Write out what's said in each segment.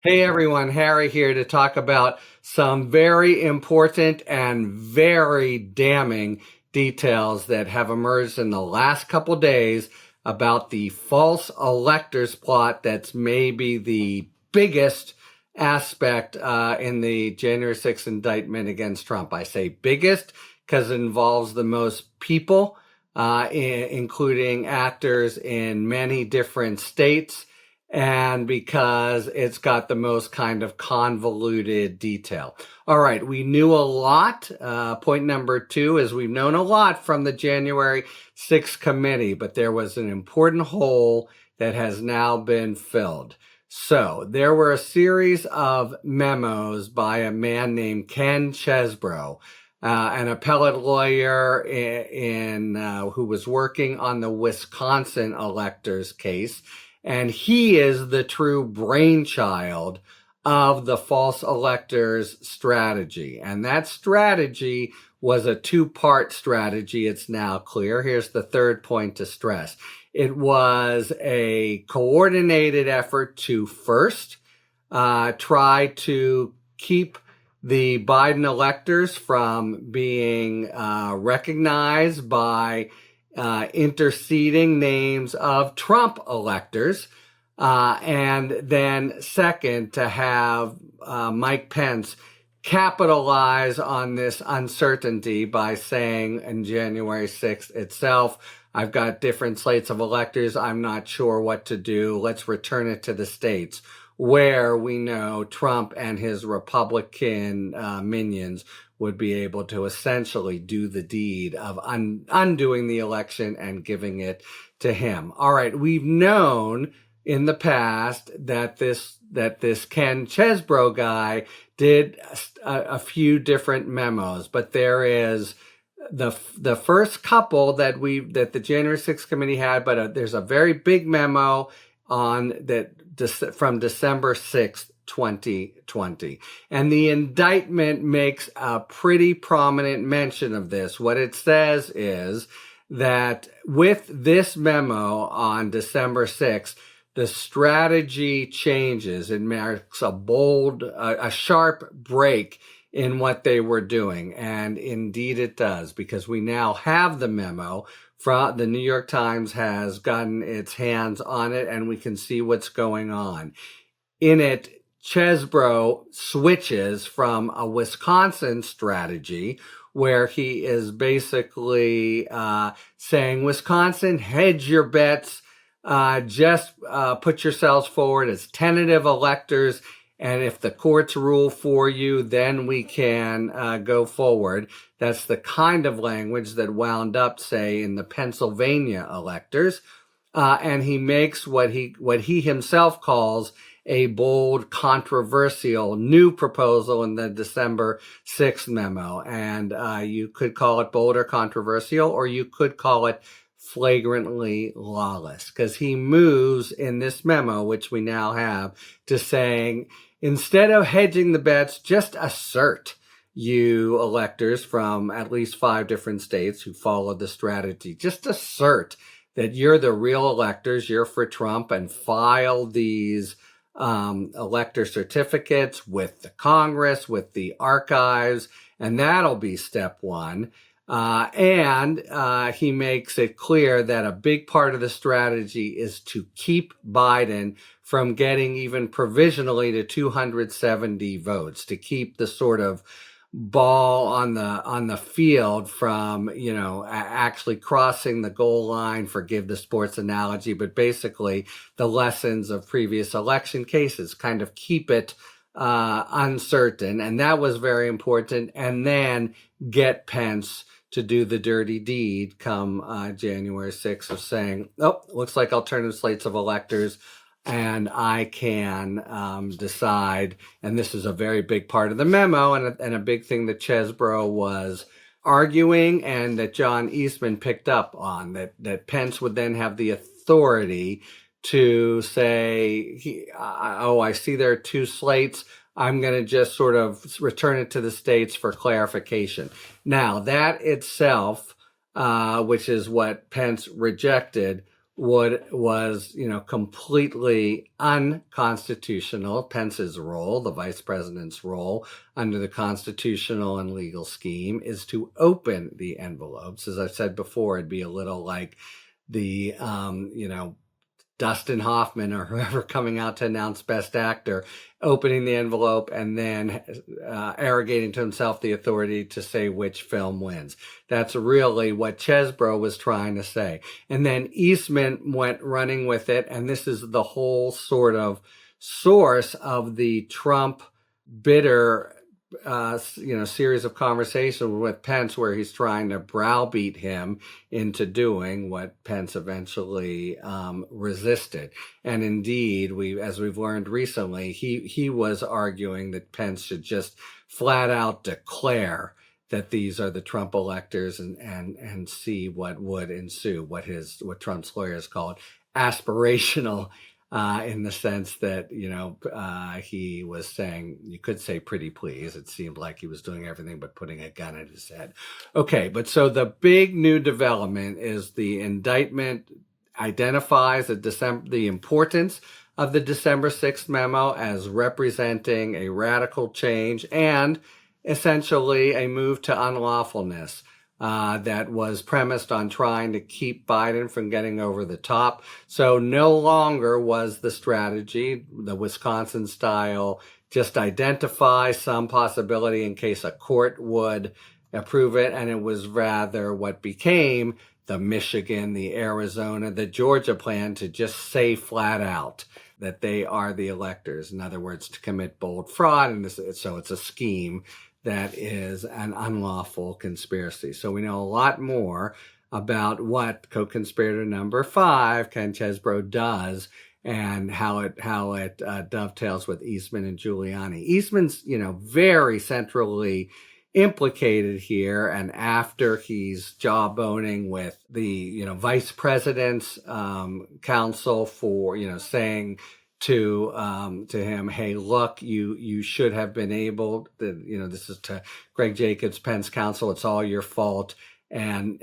Hey everyone, Harry here to talk about some very important and very damning details that have emerged in the last couple days about the false electors plot that's maybe the biggest aspect in the January 6th indictment against Trump. I say biggest because it involves the most people, including actors in many different states and because it's got the most kind of convoluted detail. All right, we knew a lot. Point number two is we've known a lot from the January 6th committee, but there was an important hole that has now been filled. So there were a series of memos by a man named Ken Chesebro, an appellate lawyer who was working on the Wisconsin electors case. And he is the true brainchild of the false electors strategy. And that strategy was a two-part strategy. It's now clear. Here's the third point to stress. It was a coordinated effort to first try to keep the Biden electors from being recognized by interceding names of Trump electors. And then second, to have Mike Pence capitalize on this uncertainty by saying in January 6th itself, I've got different slates of electors. I'm not sure what to do. Let's return it to the states, where we know Trump and his Republican minions would be able to essentially do the deed of undoing the election and giving it to him. All right, we've known in the past that this Ken Chesebro guy did a few different memos, but there is the first couple that the January 6th committee had, but there's a very big memo on that from December 6th, 2020. And the indictment makes a pretty prominent mention of this. What it says is that with this memo on December 6th, the strategy changes. It marks a sharp break in what they were doing. And indeed it does, because we now have the memo. The New York Times has gotten its hands on it, and we can see what's going on. In it, Chesebro switches from a Wisconsin strategy where he is basically saying, Wisconsin, hedge your bets, just put yourselves forward as tentative electors, and if the courts rule for you, then we can go forward. That's the kind of language that wound up, say, in the Pennsylvania electors. And he makes what he himself calls a bold, controversial new proposal in the December 6th memo. And you could call it bold or controversial, or you could call it flagrantly lawless, because he moves in this memo, which we now have, to saying, instead of hedging the bets, just assert, you electors from at least 5 different states who followed the strategy, just assert that you're the real electors, you're for Trump, and file these elector certificates with the Congress, with the archives, and that'll be step one. And he makes it clear that a big part of the strategy is to keep Biden from getting even provisionally to 270 votes, to keep the sort of ball on the field from, actually crossing the goal line, forgive the sports analogy, but basically the lessons of previous election cases, kind of keep it uncertain. And that was very important. And then get Pence to do the dirty deed come January 6th of saying, oh, looks like alternative slates of electors, and I can decide. And this is a very big part of the memo, and a big thing that Chesebro was arguing, and that John Eastman picked up on, that Pence would then have the authority to say, I see there are 2 slates. I'm going to just sort of return it to the states for clarification. Now, that itself, which is what Pence rejected, was, completely unconstitutional. Pence's role, the vice president's role under the constitutional and legal scheme, is to open the envelopes. As I've said before, it'd be a little like the, Dustin Hoffman or whoever coming out to announce Best Actor, opening the envelope and then arrogating to himself the authority to say which film wins. That's really what Chesebro was trying to say. And then Eastman went running with it, and this is the whole sort of source of the Trump bitter series of conversations with Pence, where he's trying to browbeat him into doing what Pence eventually resisted. And indeed, as we've learned recently, he was arguing that Pence should just flat out declare that these are the Trump electors and see what would ensue, what Trump's lawyers called aspirational, in the sense that, he was saying, you could say pretty please. It seemed like he was doing everything but putting a gun at his head. Okay, but so the big new development is the indictment identifies the importance of the December 6th memo as representing a radical change and essentially a move to unlawfulness. That was premised on trying to keep Biden from getting over the top. So no longer was the strategy, the Wisconsin style, just identify some possibility in case a court would approve it. And it was rather what became the Michigan, the Arizona, the Georgia plan to just say flat out that they are the electors. In other words, to commit bold fraud. And so it's a scheme that is an unlawful conspiracy. So we know a lot more about what co-conspirator number 5, Ken Chesebro, does and how it dovetails with Eastman and Giuliani. Eastman's, very centrally implicated here, and after he's jawboning with the, vice president's counsel for, saying to him, hey, look, you should have been able to, this is to Greg Jacobs, Pence counsel, it's all your fault. And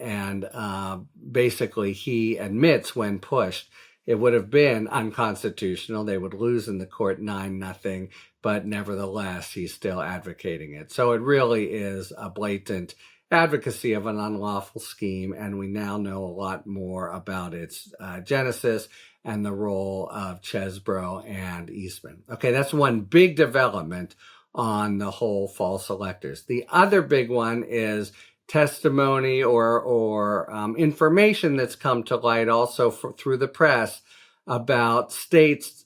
basically he admits when pushed, it would have been unconstitutional. They would lose in the court 9-0, but nevertheless, he's still advocating it. So it really is a blatant advocacy of an unlawful scheme. And we now know a lot more about its genesis and the role of Chesebro and Eastman. Okay, that's one big development on the whole false electors. The other big one is testimony or information that's come to light also through the press about states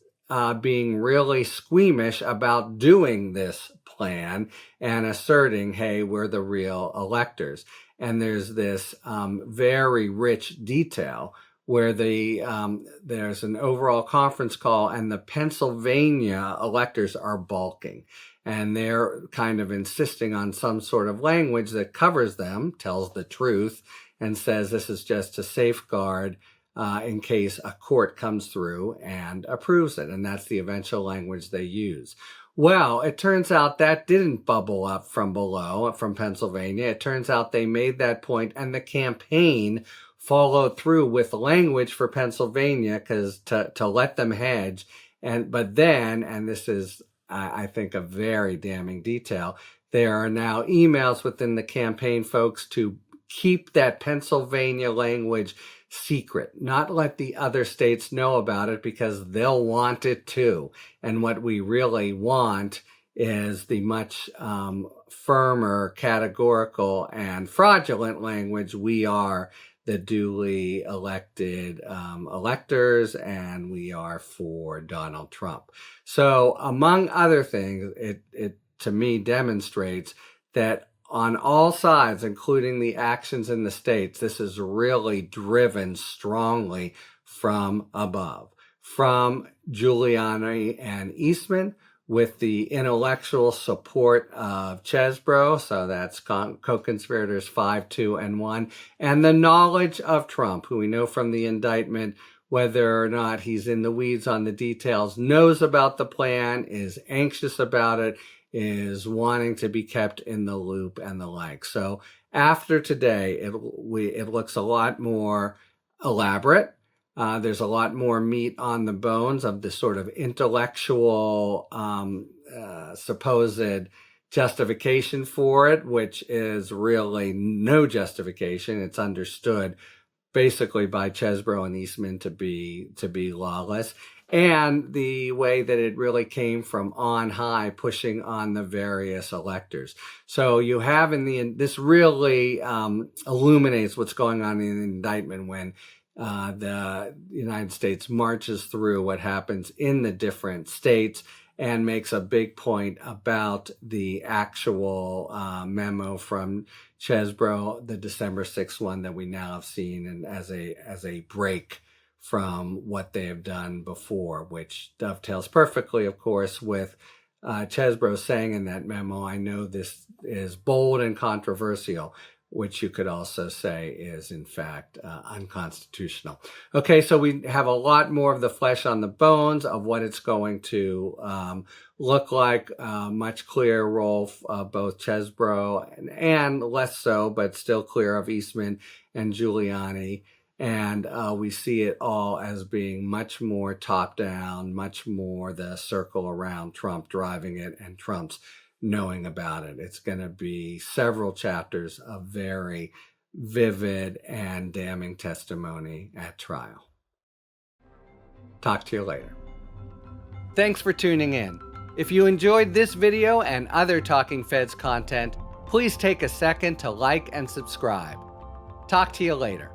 being really squeamish about doing this plan and asserting, hey, we're the real electors. And there's this very rich detail where there's an overall conference call and the Pennsylvania electors are balking. And they're kind of insisting on some sort of language that covers them, tells the truth, and says this is just to safeguard in case a court comes through and approves it. And that's the eventual language they use. Well, it turns out that didn't bubble up from below, from Pennsylvania. It turns out they made that point, and the campaign followed through with language for Pennsylvania to let them hedge. But then, and this is, I think, a very damning detail, there are now emails within the campaign folks to keep that Pennsylvania language secret, not let the other states know about it because they'll want it too. And what we really want is the much firmer, categorical, and fraudulent language. We are the duly elected electors, and we are for Donald Trump. So among other things, it to me demonstrates that on all sides, including the actions in the states, this is really driven strongly from above, from Giuliani and Eastman, with the intellectual support of Chesebro, so that's co-conspirators 5, 2, and 1, and the knowledge of Trump, who we know from the indictment, whether or not he's in the weeds on the details, knows about the plan, is anxious about it, is wanting to be kept in the loop and the like. So after today, it looks a lot more elaborate. There's a lot more meat on the bones of the sort of intellectual supposed justification for it, which is really no justification. It's understood basically by Chesebro and Eastman to be lawless, and the way that it really came from on high, pushing on the various electors. So you have this really illuminates what's going on in the indictment when the United States marches through what happens in the different states and makes a big point about the actual memo from Chesebro, the December 6th one that we now have seen, and as a break from what they have done before, which dovetails perfectly, of course, with Chesebro saying in that memo, "I know this is bold and controversial," which you could also say is, in fact, unconstitutional. Okay, so we have a lot more of the flesh on the bones of what it's going to look like. Much clearer role of both Chesebro and less so, but still clear, of Eastman and Giuliani. And we see it all as being much more top-down, much more the circle around Trump driving it and Trump's knowing about it. It's going to be several chapters of very vivid and damning testimony at trial. Talk to you later. Thanks for tuning in. If you enjoyed this video and other Talking Feds content, please take a second to like and subscribe. Talk to you later.